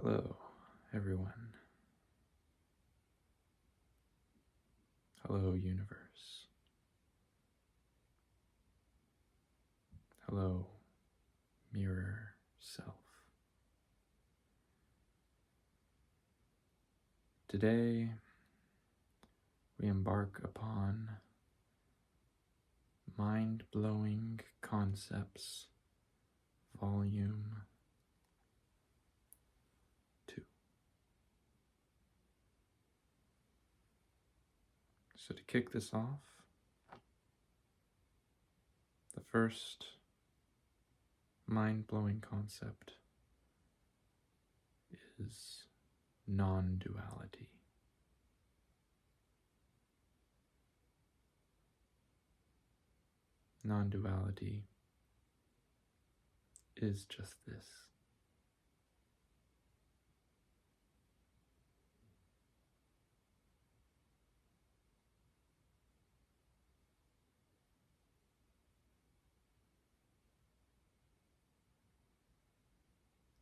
Hello, everyone. Hello, universe. Hello, mirror self. Today, we embark upon Mind-Blowing Concepts, Volume 2. So to kick this off, the first mind-blowing concept is non-duality. Non-duality is just this.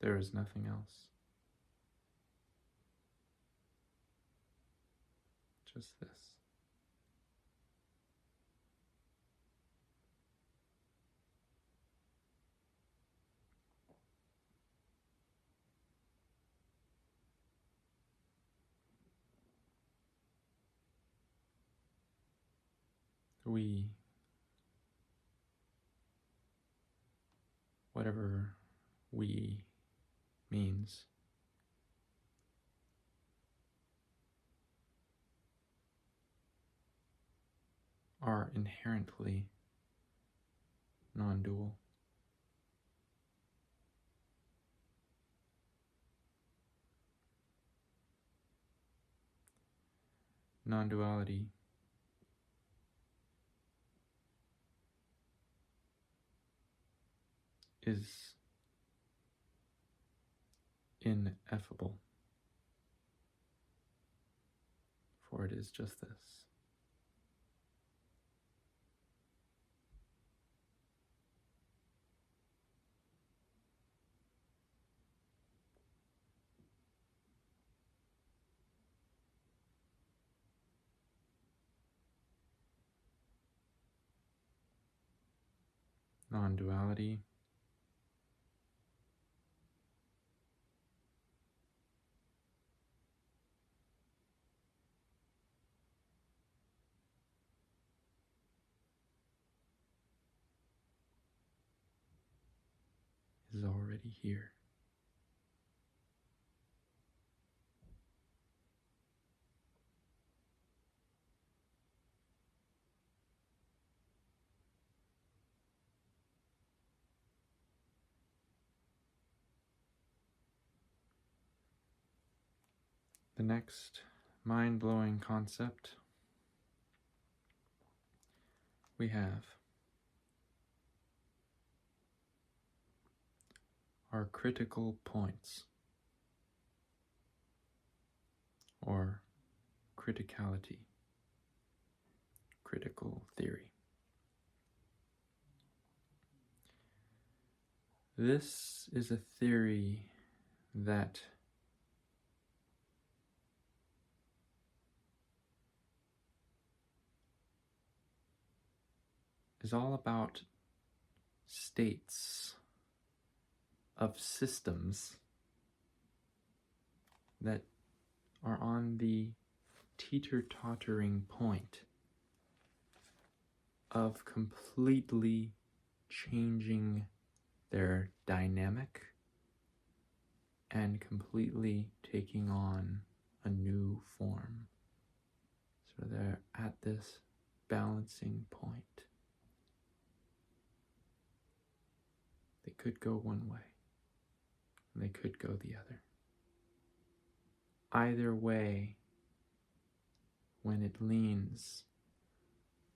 There is nothing else. Just this. We, whatever we means, are inherently non-dual. Non-duality is ineffable, for it is just this. Non-duality is already here. The next mind-blowing concept we have are critical points, or criticality, critical theory. This is a theory that is all about states of systems that are on the teeter-tottering point of completely changing their dynamic and completely taking on a new form. So they're at this balancing point. They could go one way, and they could go the other. Either way, when it leans,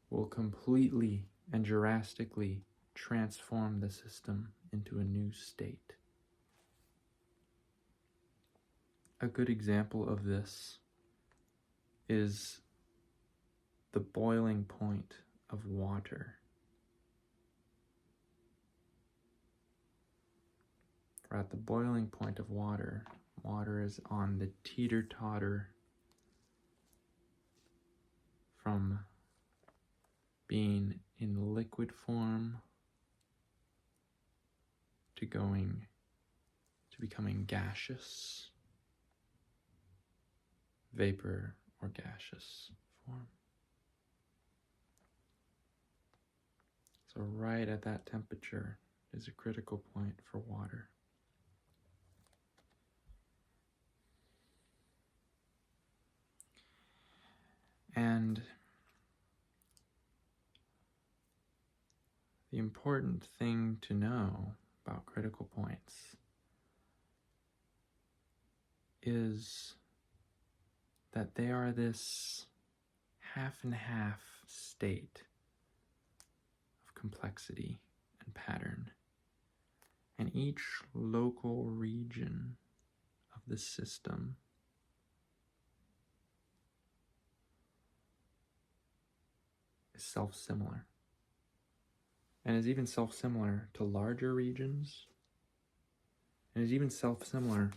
will completely and drastically transform the system into a new state. A good example of this is the boiling point of water. For at the boiling point of water, Water is on the teeter-totter from being in liquid form to becoming gaseous, vapor or gaseous form. So right at that temperature is a critical point for water. And the important thing to know about critical points is that they are this half and half state of complexity and pattern. And each local region of the system is self-similar. And is even self-similar to larger regions, and is even self-similar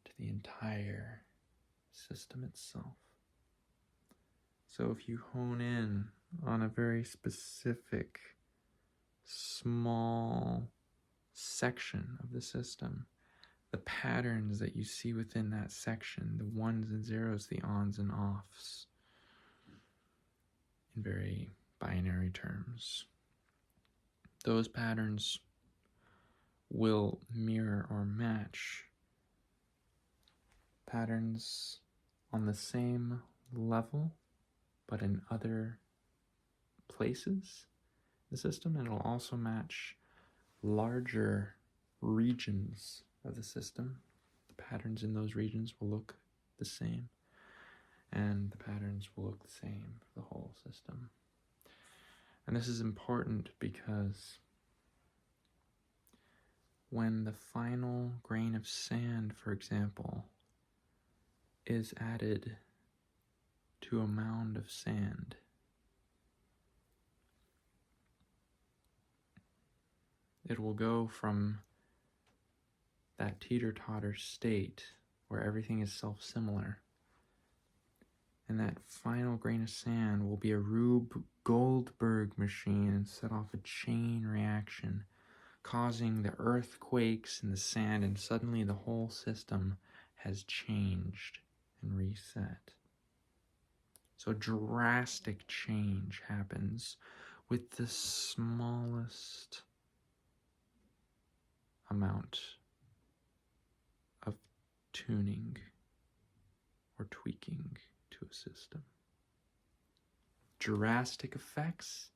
to the entire system itself. So if you hone in on a very specific, small section of the system, the patterns that you see within that section, the ones and zeros, the ons and offs, in very binary terms, those patterns will mirror or match patterns on the same level, but in other places in the system, and it will also match larger regions of the system. The patterns in those regions will look the same, and the patterns will look the same for the whole system. And this is important because when the final grain of sand, for example, is added to a mound of sand, it will go from that teeter-totter state where everything is self-similar, and that final grain of sand will be a Rube Goldberg machine and set off a chain reaction, causing the earthquakes in the sand, and suddenly the whole system has changed and reset. So drastic change happens with the smallest amount of tuning or tweaking to a system. Drastic effects,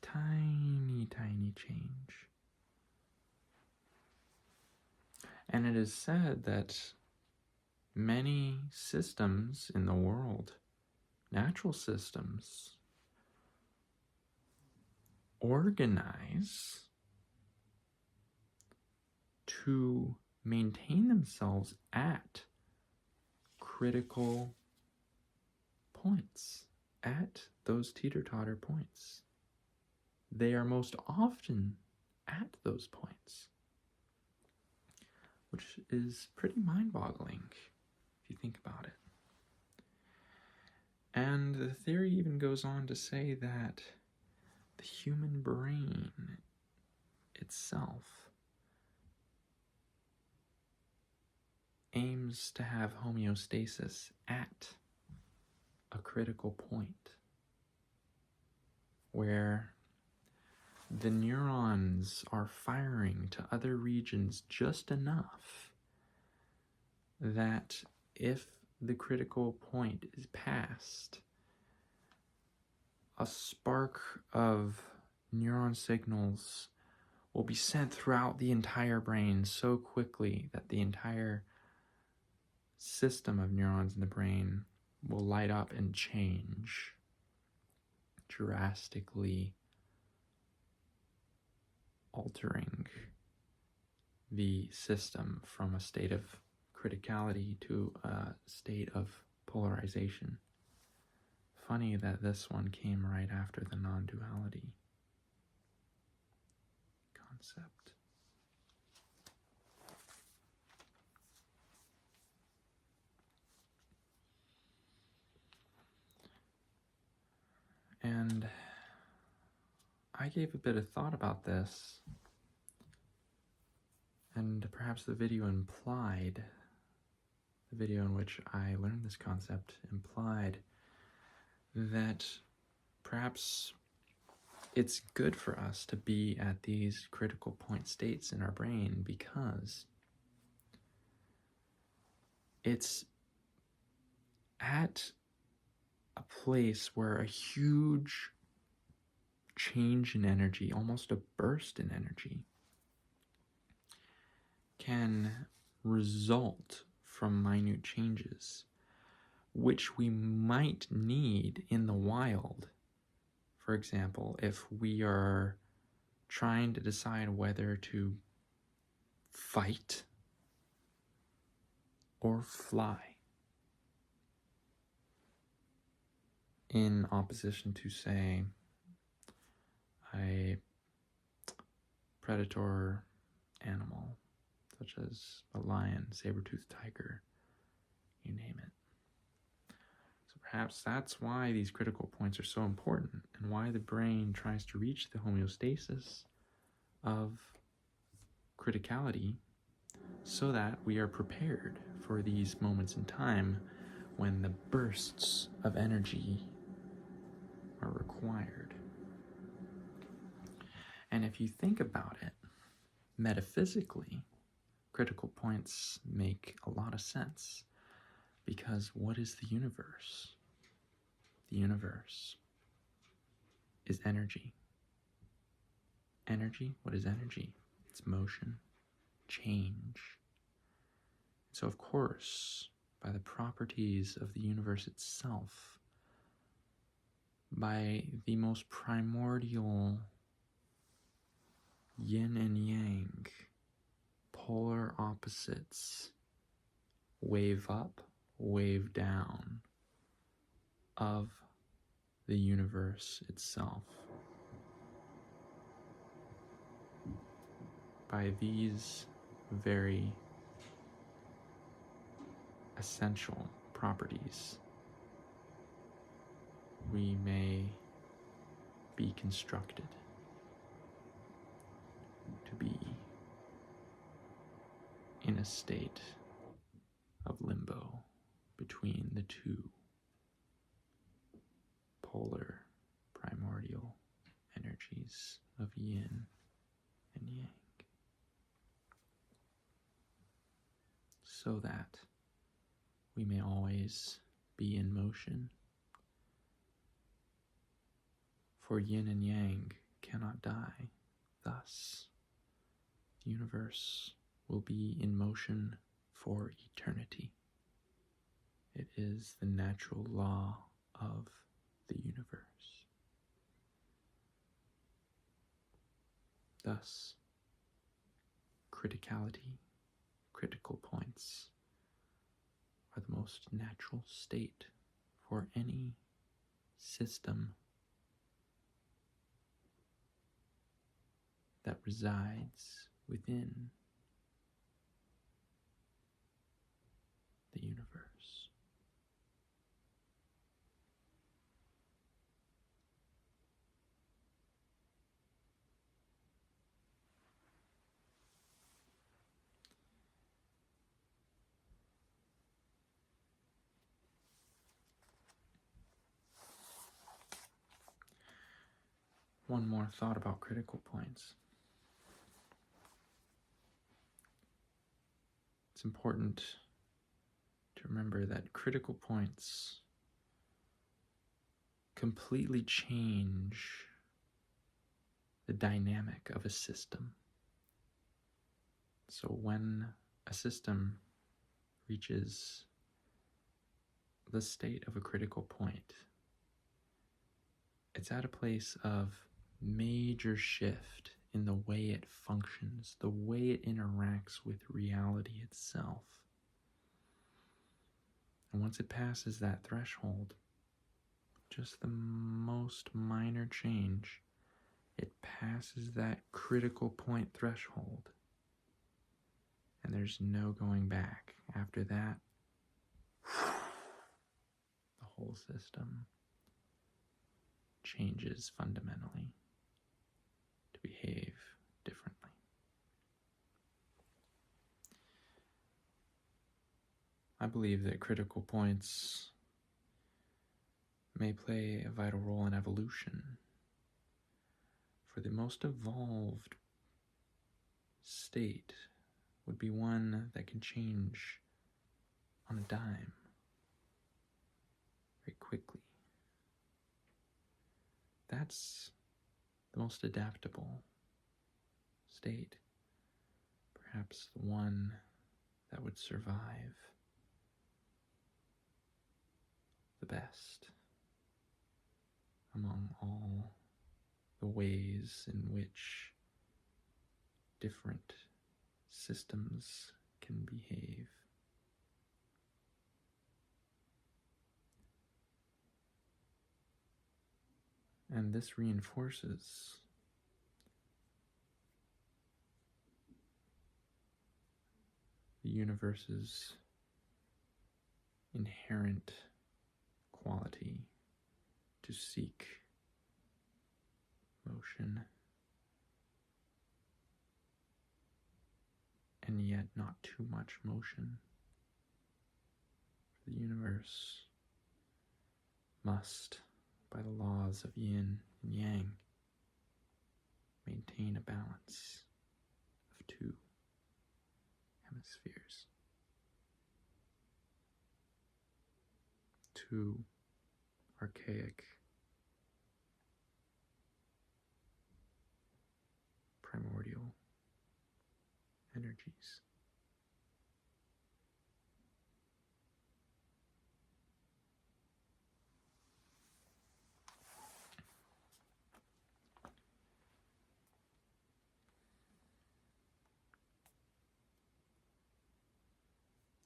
tiny, tiny change. And it is said that many systems in the world, natural systems, organize to maintain themselves at critical points, at those teeter-totter points. They are most often at those points, which is pretty mind-boggling if you think about it. And the theory even goes on to say that the human brain itself aims to have homeostasis at a critical point where the neurons are firing to other regions just enough that if the critical point is passed, a spark of neuron signals will be sent throughout the entire brain so quickly that the entire system of neurons in the brain will light up and change, drastically altering the system from a state of criticality to a state of polarization. Funny that this one came right after the non-duality concept. And I gave a bit of thought about this, and perhaps the video in which I learned this concept implied that perhaps it's good for us to be at these critical point states in our brain, because it's at a place where a huge change in energy, almost a burst in energy, can result from minute changes, which we might need in the wild. For example, if we are trying to decide whether to fight or fly, in opposition to, say, a predator animal, such as a lion, saber-toothed tiger, you name it. So perhaps that's why these critical points are so important, and why the brain tries to reach the homeostasis of criticality, so that we are prepared for these moments in time when the bursts of energy are required. And if you think about it, metaphysically, critical points make a lot of sense, because what is the universe? The universe is energy. Energy? What is energy? It's motion, change. So of course, by the properties of the universe itself, by the most primordial yin and yang, polar opposites, wave up, wave down, of the universe itself, by these very essential properties, we may be constructed to be in a state of limbo between the two polar primordial energies of yin and yang, so that we may always be in motion. For yin and yang cannot die. Thus, the universe will be in motion for eternity. It is the natural law of the universe. Thus, criticality, critical points, are the most natural state for any system that resides within the universe. One more thought about critical points. It's important to remember that critical points completely change the dynamic of a system. So when a system reaches the state of a critical point, it's at a place of major shift in the way it functions, the way it interacts with reality itself. And once it passes that threshold, just the most minor change, it passes that critical point threshold, and there's no going back. After that, the whole system changes fundamentally to behave differently. I believe that critical points may play a vital role in evolution, for the most evolved state would be one that can change on a dime very quickly. That's the most adaptable state, perhaps the one that would survive the best among all the ways in which different systems can behave. And this reinforces the universe's inherent quality to seek motion, and yet not too much motion. The universe must, by the laws of yin and yang, maintain a balance of two hemispheres, two archaic, primordial energies.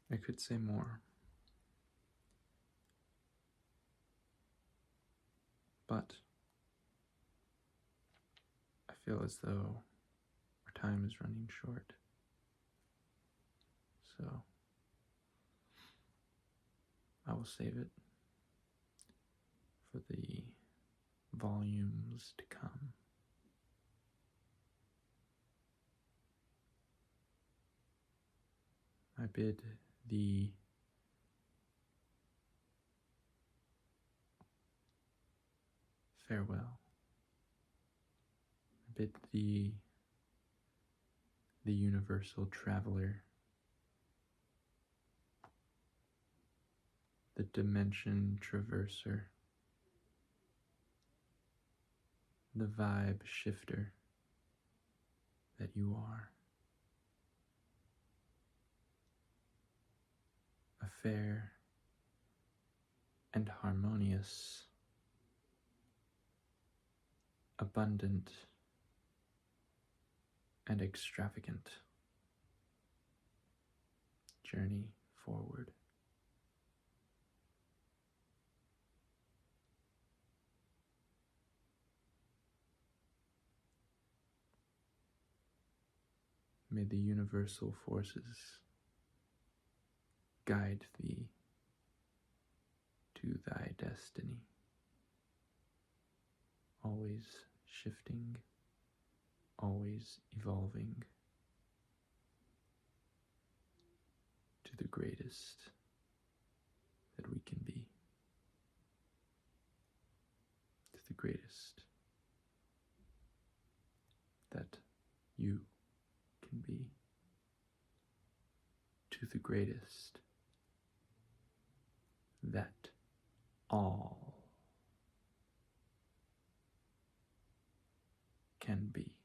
I could say more, but I feel as though our time is running short. So I will save it for the volumes to come. I bid thee farewell. I bid thee, the universal traveler, the dimension traverser, the vibe shifter that you are. A fair and harmonious, abundant and extravagant journey forward. May the universal forces guide thee to thy destiny, always shifting, always evolving to the greatest that we can be, to the greatest that you can be, to the greatest that all can be.